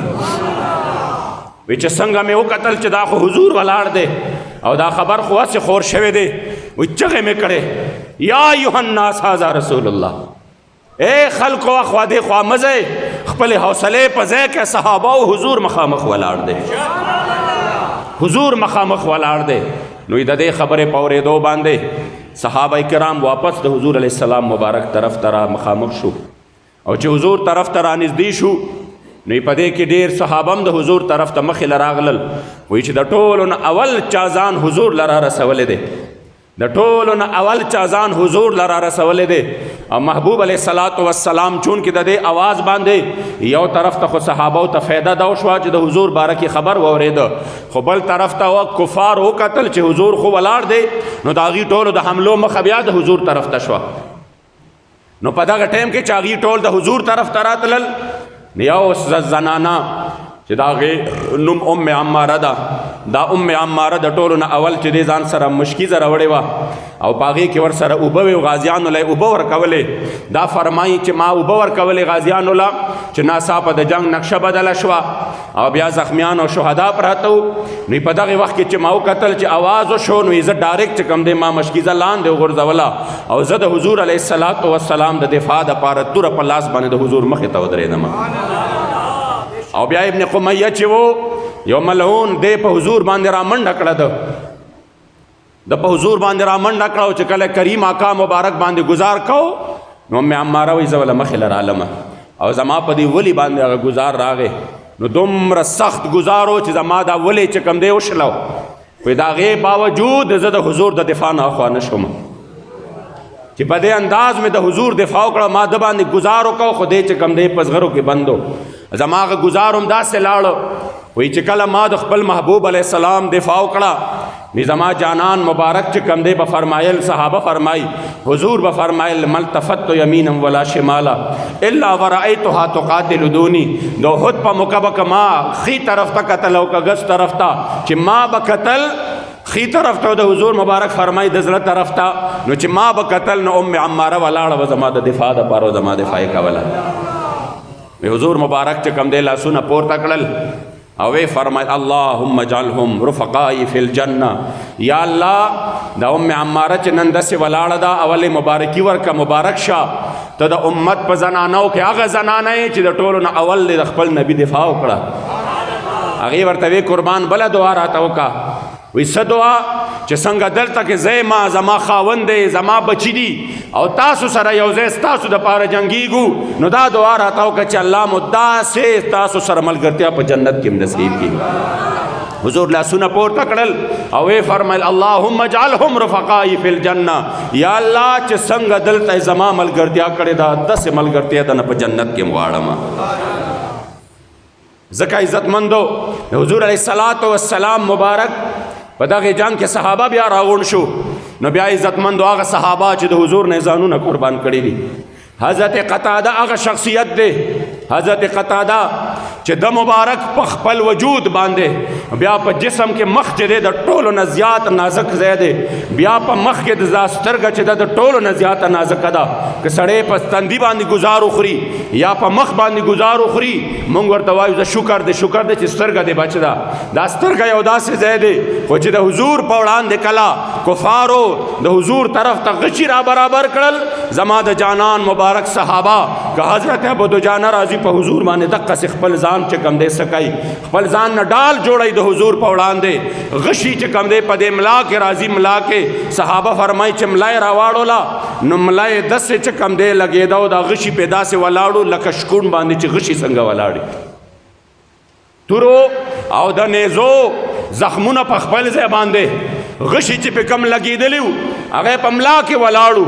وی چې څنګه مې وکتل چې دا خو حضور ولاړ دی او دا خبر خو هسې خور شوی دی، وی چغې مې کړې یا ایها الناس هذا رسول الله. اے خلقو اخوا دې خوا مزه خپلې حوصلې په ځای کې صحابه او حضور مخامخ ولاړ دی، حضور مخامخ ولاړ دی. نو د دې خبرې په اورېدو باندې صحابه کرام واپس د حضور علیه السلام مبارک طرف ته را مخامخ شو او چې حضور طرف ته را نږدې شو، نو په دې کې ډېر صحابه هم د حضور طرف ته مخې له راغلل. وایي چې د ټولو نه اول چا ځان حضور له را رسولی دی، د ټولو نه اول چا ځان حضور له را رسولی دی. او محبوب علیه الصلاۃ والسلام چون کې د دې آواز باندې یو طرف ته خو صحابو ته فایده دا وشوه چې د حضور باره کې خبر واورېده، خو بل طرف ته کفار وکتل چې حضور خو ولاړ دی، نو د هغوی ټولو د حملو مخه بیا د حضور طرف ته شوه. نو په دغه ټایم کې چې هغوی ټول د حضور طرف ته راتلل، یو زنانه چې دا هغې نوم ام عماره ده، دا ام عماره د ټولو نه اول چې دې ځان سره مشکیزه راوړې وه او په هغې کې ورسره اوبه وې، غازیانو له یې اوبه ورکولې. دا فرمایي چې ما اوبه ورکولې غازیانو له چې ناڅاپه د جنګ نقشه بدله شوه او بیا زخمیان او شهدا پراته وو. نو په دغې وخت کې چې ما وکتل چې آواز وشو، نو زه ډایرکټ چې کوم دی ما مشکیزه لاندې وغورځوله او زه د حضور علیه الصلاۃ والسلام د دفاع دپاره توره په لاس باندې د حضور مخې ته ودرېدم. او بیا ابن قمیه چې و یو ملعون دی په حضور باندې را منډه کړه، د په حضور باندې را منډه کړه او چې کله کریم آقا مبارک باندې گزار کو، نو ام عماره وایي زه وله مخې له رالمه او زما په دې ولي باندې هغه گزار راغی، نو دومره سخت گزار و چې زما دا ولي چې کوم دی وشلو. وایي د هغې باوجود زه د حضور د دفاع نه اخوا نه شوم، چې په دې انداز مې د حضور دفاع وکړه، ما د باندې گزار وکړو خو دی چې کوم دی په زغرو کې بندو، زما هغه گزار هم داسې لاړو. وایي چې کله ما د خپل محبوب علیه السلام دفاع وکړه، نو زما جانان مبارک چې کوم دی به فرمایل، صحابه فرمایي، حضور به فرمایل ملتفت یمینا ولا شمالا الا ورأیتها تقاتل دونی. د احد په موقع به که ما ښي طرف ته کتل او که ګس طرف ته، چې ما به کتل ښي طرف ته د حضور مبارک فرمایي د زړه طرف ته، نو چې ما به کتل نو ام عماره ولاړه به زما د دفاع دپاره او زما دفاع یې کوله. حضور مبارک چې کوم دی لاسونه پورته کړل، او وی فرمایل اللهم اجعلهم رفقائی فی الجنه، یا الله دا ام عماره چې نن داسې ولاړه ده اول مبارکي ورکه، مبارک شه ته د امت په زنانو کې هغه زنانه یې چې د ټولو نه اول د خپل نبي دفاع وکړه. هغې ورته وی قربان بله دعا راته وکړه، وی څه دعا چې څنګه دلته کې زه ما زما خاوند دی زما بچي دي او تاسو سره یو ځای ستاسو دپاره جنګیږو، نو دا دعا راته وکړه چې الله مو داسې تاسو سره ملګرتیا په جنت کې نصیب کړي. حضور لاسونه پورته کړل او وی فرمایل اللهم اجعلهم رفقائی فی الجنه، یا الله چې څنګه دلته زما ملګرتیا کړې ده داسې ملګرتیا ده نه په جنت کې غواړم. ځکه عزتمندو د حضور علیه الصلاۃ والسلام مبارک په دغه جنگ کې صحابه بیا راغونډ شو، نو بیا عزتمندو هغه صحابه چې د حضور نه ځانونه قربان کړي دي. حضرت قتاده هغه شخصیت دی، حضرت قتاده چې د مبارک په خپل وجود باندې بیا په جسم کې مخ چې دی د ټولو نه زیات نازک ځای دی، بیا په مخ کې د سترګه چې ده د ټولو نه زیاته نازکه ده. که سړی په تندي باندې ګزار وخوري یا په مخ باندې ګزار وخوري موږ ورته وایو د شکر دی، شکر دی چې سترګه دی بچ ده. دا سترګه یو داسې ځای دی خو چې د حضور په وړاندې کله کفارو د حضور طرف ته غچي را برابر کړل، زما د جانان مبارک صحابه که حضرت ابو دجانه راضي په حضور باندې دقه خپل ځان چې کم دی سکای خپل ځان نه ډال جوړی د حضور په وړاندې غشي چې کم دی په دې ملا کې راځي، ملا کې صحابه فرمایي چې ملا یې راواړوله نو ملا یې داسې چې کم دی لګېده او دا غشي پې داسې ولاړو لکه شکون باندې چې غشي څنګه ولاړي. تورو او د نیزو زخمونه په خپل ځای باندې غشي چې پې کم لګېدلي وو هغه په ملا کې ولاړو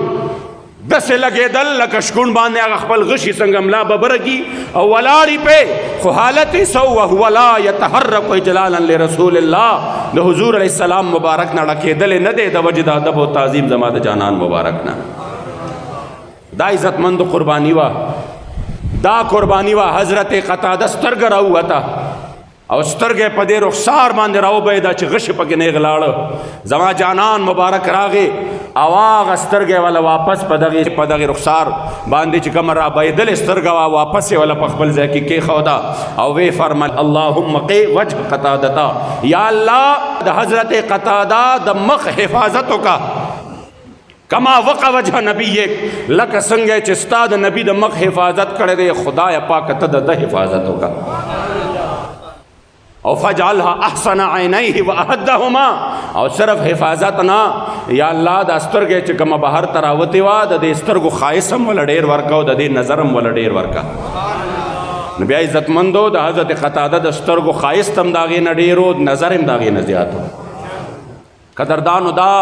دسې لګېدل لکه شکون باندې هغه خپل غشي څنګه ملا ببره کی او ولاړي پې خو حالت یې سو وهو لا یتحرک اجلالا لرسول الله، د حضور علیه السلام مبارک نه ډکېدلې نه دی د وجې د ادب او تعظیم زما د جانان مبارک نه. دا عزتمند قرباني وه، دا قرباني وه. حضرت قتاده سترګه راووته او سترګې په دې رخسار باندې راوبهېده چې غشي پکې نیغ لاړه. زما جانان مبارک راغې او هغه سترګې والا واپس په دغه رخسار باندې چې کومه رابهېدلې سترګه وه واپس یې والا په خپل ځای کې کېښوده او وی فرمایل اللهم قِ وجه قتادته، یا الله د حضرت قتاده د مخ حفاظت وکړه کما وقع وجه نبیک، لکه څنګه چې ستا د نبي د مخ حفاظت کړی دی خدای پاک ته د حفاظت وکړه. او فجعلها احسن عینیه و احدهما، او صرف حفاظت نه یا الله د سترګې چې کومه بهر ته راوتې وه د دې سترګو ښایست هم وله ډېر ورکه او د دې نظر هم وله ډېر ورکه. نو بیا عزتمندو د حضرت قتاده د سترګو ښایست هم د هغې نه ډېر و نظر هم د هغې نه زیات و. قدردانو دا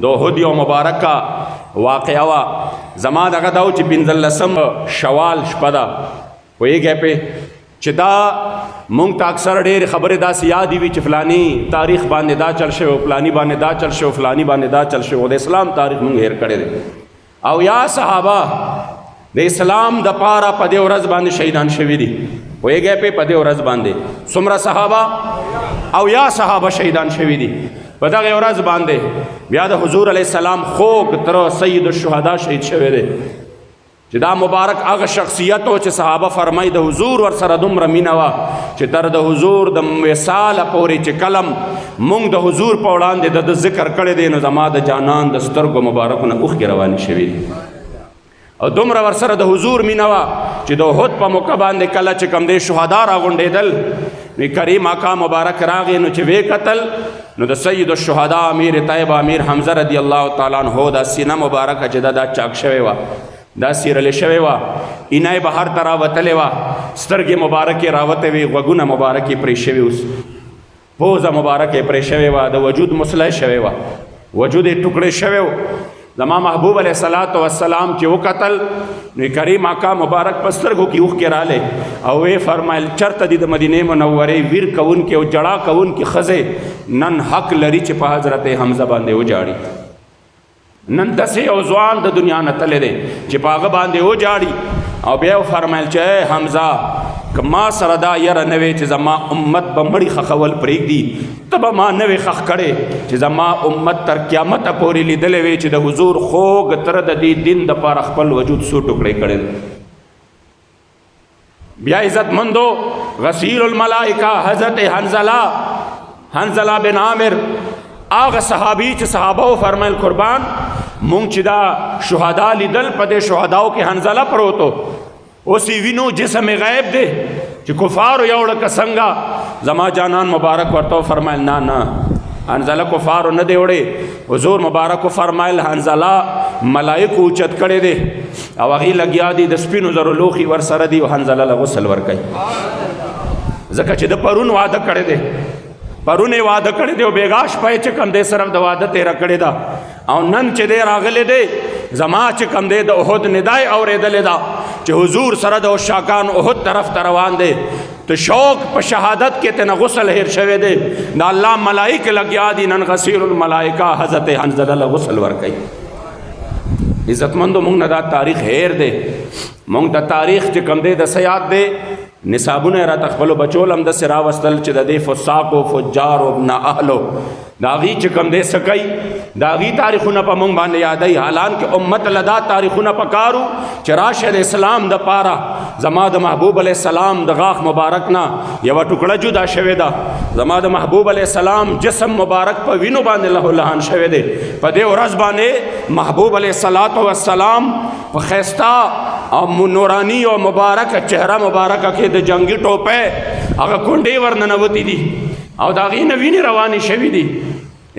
د احد یو مبارکه واقعه وه. زما دغه دا و چې 15 شوال شپه ده پوهېږئ پې چې دا مونږ ته اکثر ډېرې خبرې داسې یادې وي چې فلاني تاریخ باندې دا چل شوی فلاني باندې دا چل شوی فلاني باندې دا چل شوی د اسلام تاریخ مونږ هېر کړی دی. او یا صحابه د اسلام د پاره په دې ورځ باندې شهیدان شوي دي پوهېږئ په دې ورځ باندې څومره صحابه او یا صحابه شهیدان شوي دي په دغه ورځ باندې. بیا د حضور علیه السلام خوږ تر سید الشهدا شهید شوی دی چې دا مبارک هغه شخصیت و چې صحابه فرمایي د حضور ورسره دومره مینه وه چې تر د حضور د وصاله پورې چې کلم مونږ د حضور په وړاندې د ذکر کړی دی نو زما د جانان د سترګو مبارکو نه اوښکې روانې شوي دي. او دومره ورسره د حضور مینه وه چې د احد په موقع باندې کله چې کوم دی شهدا راغونډېدل نو کریم آقا مبارک راغی نو چې وی کتل نو د سید الشهدا امیر طیبه امیر حمزه رضی الله تعالی عنه دا سینه مبارکه چې دا چاک شوې وه دا سیرلې شوې وه اینه یې بهر ته راوتلې وه سترګې مبارکې راوتې وې غوږونه مبارکې پرې شوي اوس پوزه مبارکې پرې شوې وه د وجود مسله شوې وه وجود یې ټوکړې شوی و. زما محبوب علیه الصلاۃ والسلام چې وکتل نو کریم آقا مبارک په سترګو کې اوښکې رالی او وی فرمایل چرته دي د مدینې منورې ویر کوونکې او جړا کوونکې ښځې نن حق لري چې په حضرت حمزه باندې وجاړي. نن داسې یو ځوان د دنیا نه تللی دی چې په هغه باندې وجاړي او بیا یې فرمایل چې ای حمزه که ما سره دا یره نه وی چې زما امت به مړي خښول پرېږدي ته به ما نه وې خښ کړی چې زما امت تر قیامته پورې لیدلی وی چې د حضور خوږ تره د دې دین دپاره خپل وجود څو ټوکړی کړی. بیا عزتمندو غسیل الملائکہ حضرت حنزلہ بن عامر آغا صحابی چې صحابه فرمایل قربان مونږ چې دا شهدا لیدل په دې شهداو کې حنزله پروتو اوسی وینو جسم غیب دی چې کفار یو لکه څنګه زما جانان مبارک ورته فرمایل نه حنزله کفار نه دی وړي حضور مبارک فرمایل حنزله ملائکه اوچت کړي دي او هغه لګیا دي د سپینو زرو لوخي ور سره دي او حنزله له غسل ور کوي ځکه چې د پرون وعده کړی دی پرونه وعده کړی دی او بیګاش پای چې کم دی صرف د وعده تیر کړی دا او نن چې دی راغلی دی زما چې کم دی د احد ندای اورېدلې دا چې حضور سره د شاکان احد طرف ته روان دی تو شوق په شهادت کې ته غسل هیر شوی دی دا الله ملائکه لګیا دي نن غسیل الملائکه حضرت حنزله له غسل ور کوي عزتمندو مونږ نه دا تاریخ هیر دی مونږ د تاریخ چې کم دی د سیاد دی نصابونه را تخپلو بچول هم د سرا وستل چې د دې فساق او فجار او ابن اهلو داغي چې کم دی سکی داغي تاریخونه په مونږ باندې یادای حالان کې امت لدا تاریخونه پکارو چې راشد اسلام د پارا زما د محبوب علی السلام د غاخ مبارک نه یو ټوکړه جدا شوی دا زما د محبوب علی السلام جسم مبارک په وینو باندې له لهان شوی دی په دې ورځ باندې محبوب علی السلام په خيستا او نورانی او مبارک چهره مبارکه کې د جنگي ټوپه هغه کونډې ورننوتی دي او دا غي نویني رواني شوی دي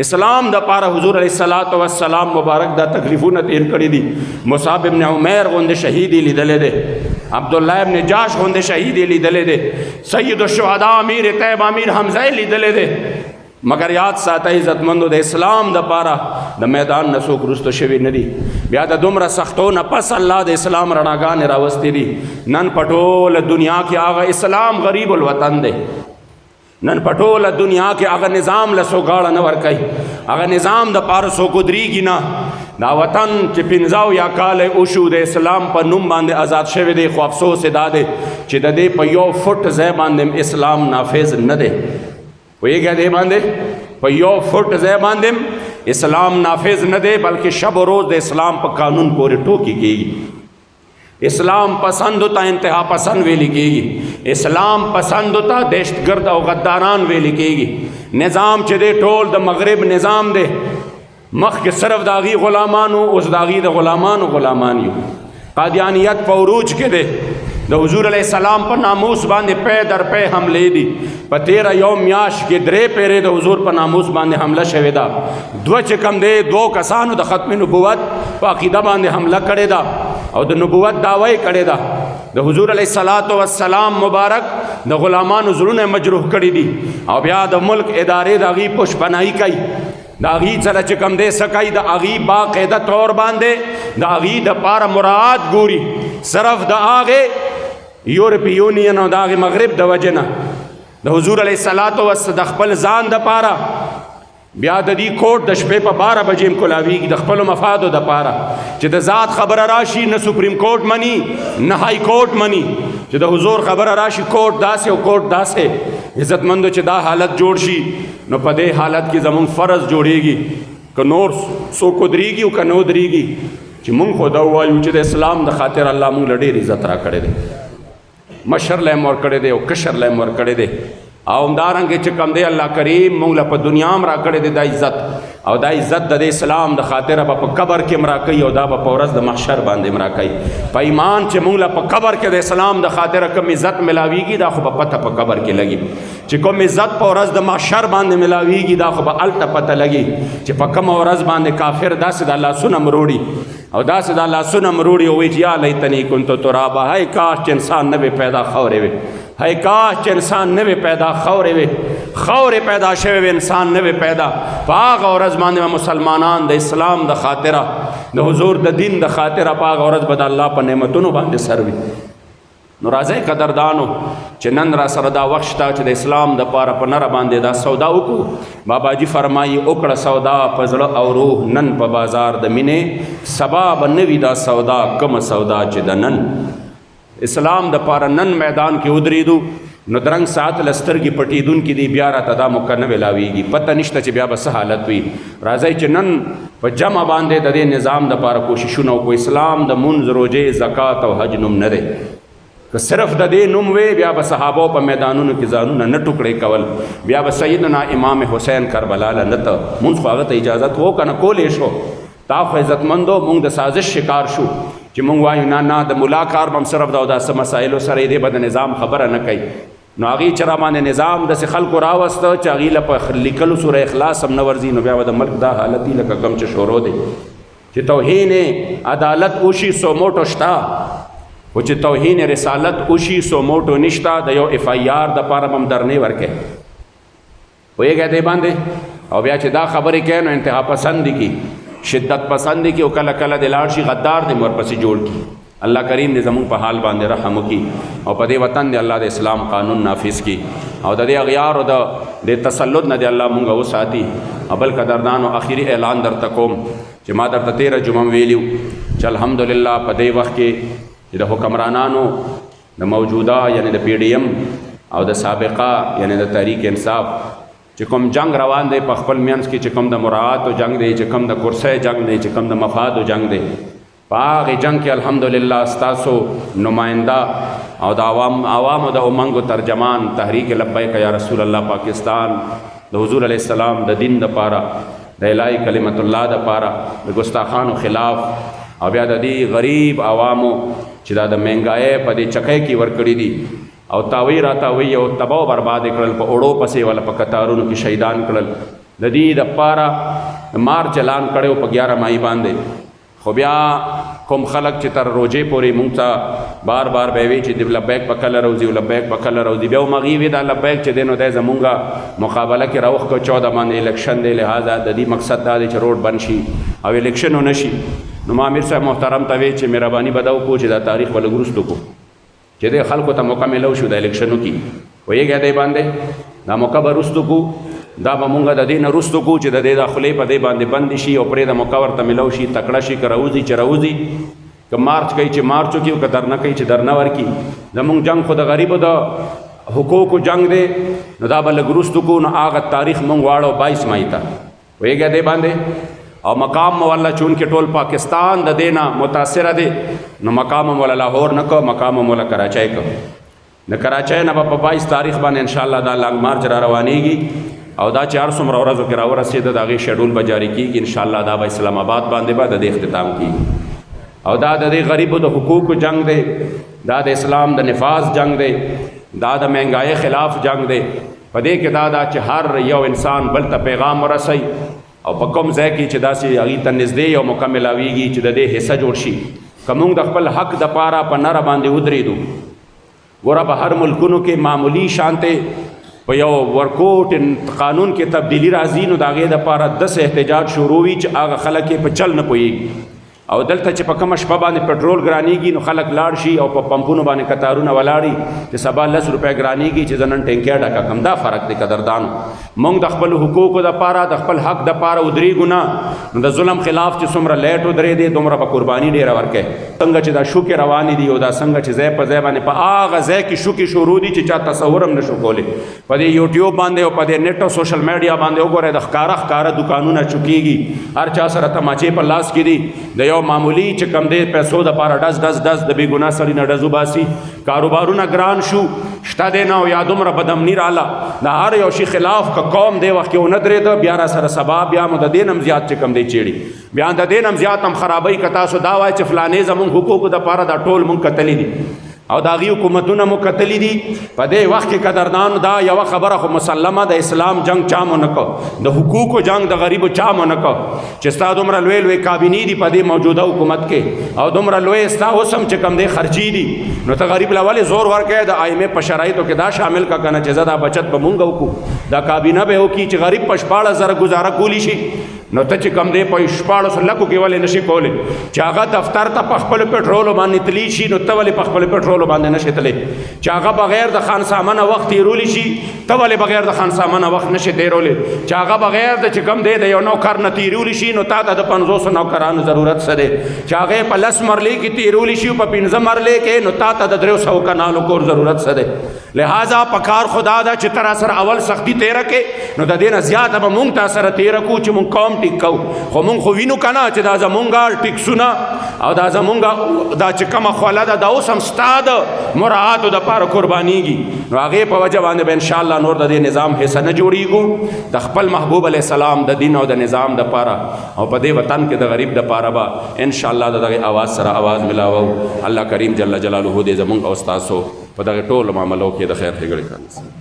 اسلام د پاره حضور علیه السلام مبارک دا تکلیفونه تیر کړی دي مصعب ابن عمیر غوند شهیدی لیدل دي عبد الله ابن جاش غوند شهیدی لیدل دي سید الشهدا امیر طیب امیر حمزه لیدل دي مگر یاد ساته عزتمندو د اسلام د پاره د میدان نسوک رستو شوی ندی بیا د دومره سختو نه پس الله د اسلام رڼاګانې راوستي دي نن پټول دنیا کې هغه اسلام غریب الوطن دی نن پټول دنیا کې هغه نظام له سوګاړه نه ورکي هغه نظام د پاره سو قدرېږي نه دا وطن چې پنځاو یا کال اوشو د اسلام په نوم باندې آزاد شوی دی خو افسوس دا دی چې د دې په یو فټ ځای باندې اسلام نافذ نه دی ویګه دی باندې په یو فټ ځای باندې اسلام نافذ نه دی بلکې شب و روز د اسلام په قانون پورې ټوکی کېږي اسلام پسند ہوتا انتہا پسند ویلی کېږي اسلام پسند ہوتا دہشتگرد او غداران ویلی کېږي نظام چې دی ټول د مغرب نظام دی مخکې صرف داغي غلامانو اوس داغي د غلامانو غلامان یو قادیانیت په عروج کې دی د حضور علیہ السلام په ناموس باندې پے در پے حملے دي په 13 یوم میاش کې درې پیرې د حضور په ناموس باندې حمله شوې ده دوه چې کم دی دو کسانو د ختم نبوت په عقیده باندې حمله کړې ده او د نبوت دعوی کړې ده د حضور علیہ السلام مبارک د غلامانو زړونه مجروح کړي دي او بیا د ملک ادارې د غي پشپناهي کوي دا غي سره چې کم دی سکای د اغي باقاعده طور باندې د اغي د پاره مراد ګوري صرف د اغه یورپی یونین او د مغرب د وجنه د حضور علیه السلام د خپل ځان د پاره بیا د دې کوټ د شپې په 12 بجې کولاویږي د خپل مفادو د پاره چې د ذات خبره راشي نه سپریم کورټ مني نه های کورټ مني چې د حضور خبره راشي کورټ داسې او کورټ داسې عزتمندو چې دا حالت جوړ شي نو په دې حالت کې زمون فرض جوړيږي که نور سو کو دريږي او که نو دريږي چې مونږ خدا وایو چې د اسلام د خاطر الله مونږ لډې عزت را کړې دي مشر له مور کړې دي او کشر له مور کړې دي او همدارنګه چې کم دی الله کریم مونږ له په دنیا هم را کړې دي د عزت او د عزت د اسلام د خاطر په قبر کې مرا کوي او دا په ورځ د محشر باندې مرا کوي په ایمان چې مونږ له په قبر کې د اسلام د خاطر کوم عزت ملاويږي دا خو په پته په قبر کې لګي چې کوم عزت په ورځ د محشر باندې ملاويږي دا خو په الته پته لګي چې په کوم ورځ باندې کافر داسې د الله سونه مروړي او داسې د الله سونه مروړي او وی یا لیتنی کنت ترابا هاي کاش چې انسان نه پیدا خورې وي هاي کاش چې انسان نه پیدا خورې وي خورې پیدا شوی انسان نه پیدا پاغه ورځ باندې مسلمانان د اسلام د خاطره د حضور د دین د خاطره پاغه ورځ بد الله په نعمتونو باندې سروي نو راځي قدردانو چې نن را سره دا وخت شته چې د اسلام د پاره په نره باندې دا سودا وکړو بابا جی فرمایي وکړه سودا په زړه او روح نن په بازار د مینې سبا بنوي دا سودا کوم سودا چې د نن اسلام د پاره نن میدان کې ودرېدو نو درنګ سات لسترګي پټیدون کې دی بیا را تدا مکنه ولاویږي پته نشته چې بیا به څه حالت وي راځي چې نن په جمع باندې د دې نظام د پاره کوششونه کو اسلام د منځ روزه زکات او حج نوم نه دی که صرف د دې نوم وی بیا به صحابو په میدانونو کې ځانونه نه ټوکړې کول، بیا به سیدنا امام حسین کربلا له نه ته مونږ خو هغه ته اجازت و که نه کولی شو. تا خو عزتمندو مونږ د سازش شکار شو چې مونږ وایو نه د ملا کار به هم صرف دا داسې مسایلو سره دی به د نظام خبره نه کوي. نو هغې چې را باندې نظام داسې خلکو راوسته چې هغې له په لیکلو سوره اخلاص هم نه ورځي، نو بیا به د ملک دا حالت وي لکه کوم چې شروع دی چې توهین عدالت وشي سو موټو شته، خو چې توهین رسالت وشي سو موټو نشته. د یو اف آی آر دپاره به هم درنې ورکوي پوهېږئ دی باندې. او بیا چې دا خبرې کوي نو انتها پسندي کی، شدت پسندي کی، او کله کله د لاړ شي غدار دی ورپسې جوړ کی. الله کریم دې زمونږ په حال باندې رحم وکړي او په دې وطن دې الله د اسلام قانون نافذ کړي او د دې اغیارو د تسلط نه دې الله مونږ وساتي. او بل قدردانو آخري اعلان درته کوم چې ما درته 13 جمعه ویلیو چې الحمدلله په دې وخت کې چې د حکمرانانو د موجوده یعنی د پی ډی ایم او د سابقه یعنی د تحریک انصاف چې کوم جنگ روان دی په خپل منځ کې، چې کوم د مراعاتو جنگ دی، چې کوم د کرسۍ جنگ دی، چې کوم د مفادو جنگ دی، په هغې جنگ کې الحمدلله ستاسو نماینده او د عوامو د امنګو ترجمان تحریک لبیک یا رسول الله پاکستان د حضور علیه السلام د دین دپاره د الهی کلمت الله دپاره د ګستاخانو خلاف او بیا د دې غریب عوامو چې دا د مهنګایۍ په دې چکۍ کې ورکړي دي او تاوی را تاوی او تباہ و برباد کړل، په اوړو پسې ولا په کتارونو کې شهیدان کړل. د دې دپاره مار چلان کړی په 11 مای باندې. خو بیا کوم خلک چې تر روجې پورې مونږ ته بار بار به وي چې د لبیک په کله راوځي او لبیک په کله راوځي، بیا همغې وي دا لبیک چې دی نو دی زمونږ مقابله کې راوښکه 14 باندې الیکشن دی، لہذا د دې مقصد دا دی چې روډ بند شي او الیکشن ونه شي. نو ما امیر صاحب محترم ته وی چې مهرباني به دا وکړو چې دا تاریخ به لږ وروستو کړو چې دی خلکو ته موقع میلو شو د الیکشنو کې، پوهېږئ دی باندې دا موقع به وروستو کړو. دا به مونږ د دې نه وروستو کړو چې د دې دا خولې په دې باندې بندې شي او پرې د موقع ورته میلو شي، تکړه شي که راوځي چې راوځي، که مارچ کوي چې مارچ وکړي او که در نه کوي چې در نه ورکړي. زمونږ جنګ خو د غریبو د حقوقو جنگ دی، نو دا به لږ وروستو کړو. نو هغه تاریخ مونږ واړو 22 مای ته، پوهېږئ دی باندې. او مقام مو والله چونکې ټول پاکستان د دې نه متاثره دی، نو مقام مو والله لاهور نه کو، مقام مو والله کراچۍ کو. د کراچۍ نه به په 22 تاریخ باندې انشاءالله دا لانګ مارچ را روانېږي او دا چې هر څومره ورځو کې راورسېده د هغې شیډول به جاري کېږي. انشاءالله دا به اسلام آباد باندې به د دې اختتام کېږي. او دا د دې غریبو د حقوقو جنگ دی، دا د اسلام د نفاذ جنگ دی، دا د مهنګایۍ خلاف جنگ دی. په دې کې دا چې هر یو انسان بل ته پیغام ورسوي او په کوم ځای کې چې داسې هغې ته نږدې یو موقع میلاویږي چې د دې حصه جوړ شي. که موږ د خپل حق دپاره په نره باندې ودرېدو، ګوره په هر ملکونو کې معمولي شانتې په یو ورکوټ قانون کې تبدیلی راځي، نو د هغې دپاره داسې احتجاج شروع وي چې هغه خلک یې په چل نه پوهېږي. او دلته چې په کومه شپه باندې پټرول ګرانېږي نو خلک لاړ شي او په پمپونو باندې کتارونه ولاړي چې سبا 10 روپۍ ګرانېږي چې زه نن ټینکۍ ډکه کړم. دا فرق دی قدردانو. موږ د خپل حقوقو دپاره د خپل حق دپاره ودرېږو نه، نو د ظلم خلاف چې څومره لیټ ودرېدې دومره به قرباني ډېره ورکوې. څنګه چې دا شوکې روانې دي او دا څنګه چې ځای په ځای باندې په هغه ځای کې شوکې شروع دي چې چا تصور هم نشو کولی. په دې یوټیوب باندې او په دې نیټ او سوشل میډیا باندې وګورئ د ښکاره دوکانونه چوکېږي، هر چا سره تماچې په لاس کې دي. د یو معمولي چې کم دی پیسو دپاره ډز د بې ګناه سړي نه ډز وباسي. کاروبارونه ګران شو، شته دی نه او یا دومره بدامني راله. د هر یو شي خلاف که قوم دی وخت کې ونه درېده، بیا را سره سبا بیا مو د دې نه هم زیات چې کم دی چیړي، بیا د دې نه هم زیات هم خرابوي. که تاسو دا وایئ چې فلانې زمونږ حقوقو دپاره دا ټول مونږ کتلي دي او د هغې حکومتونه مو کتلي دي. په دې وخت کې قدردانو دا یوه خبره خو مسلمه د اسلام جنگ چا مو نه کو، د حقوقو جنگ د غریبو چا مو نه کو. چې ستا دومره لوی کابینې دي په دې موجوده حکومت کې او دومره لوی ستا اوس هم چې کم دی خرچي دي، نو ته غریب له ولې زور ورکوې؟ د IMF په شرایطو کې دا شامل کا کنه چې زه دا بچت به مونږ وکړو، دا کابینه به وکړي چې غریب په 14,000 ګزاره کولی شي. نو ته چې کم دی په 14,000 لکو کې ولې نشي کولی چې هغه دفتر ته په خپل پټرولو باندې تللی شي؟ نو ته ولې په خپل پټرولو باندې نشي تللی؟ چې هغه بغیر د خان سامانه وخت تېرولی شي، ته ولې بغیر د خان سامانه وخت نشي تېرولی؟ چې هغه بغیر د چې کم دی د یو نوکر نه تېرولی شي، نو تا ته د 500 نوکرانو ضرورت څه دی؟ چې هغې په 10 مرلې کې تېرولی شي، په 15 مرلې کې، نو تا ته د 300 کنالو کور ضرورت څه دی؟ لہذا پکار خدا دا چې تر سره اول سختی تیره کې، نو د دې نه زیاته به مونږ تا سره تیره کړو چې مونږ قوم ټیک کو خو مونږ خو وینو کنه چې دا زمونږه ټیکسونه او دا زمونږه دا چې کومه خوله ده دا اوس هم ستا د مراعاتو دپاره قربانیږي نو هغې په وجه باندې به انشاءالله نور د دې نظام حصه نه جوړیږو د خپل محبوب علیه السلام د دین او د نظام دپاره او په دې وطن کې د غریب دپاره به انشاءالله د دغې اواز سره اواز ملاوو الله کریم جل جلاله دې زمونږ او ستاسو په دغې ټولو معاملو کې د خیر ښېګړې کړي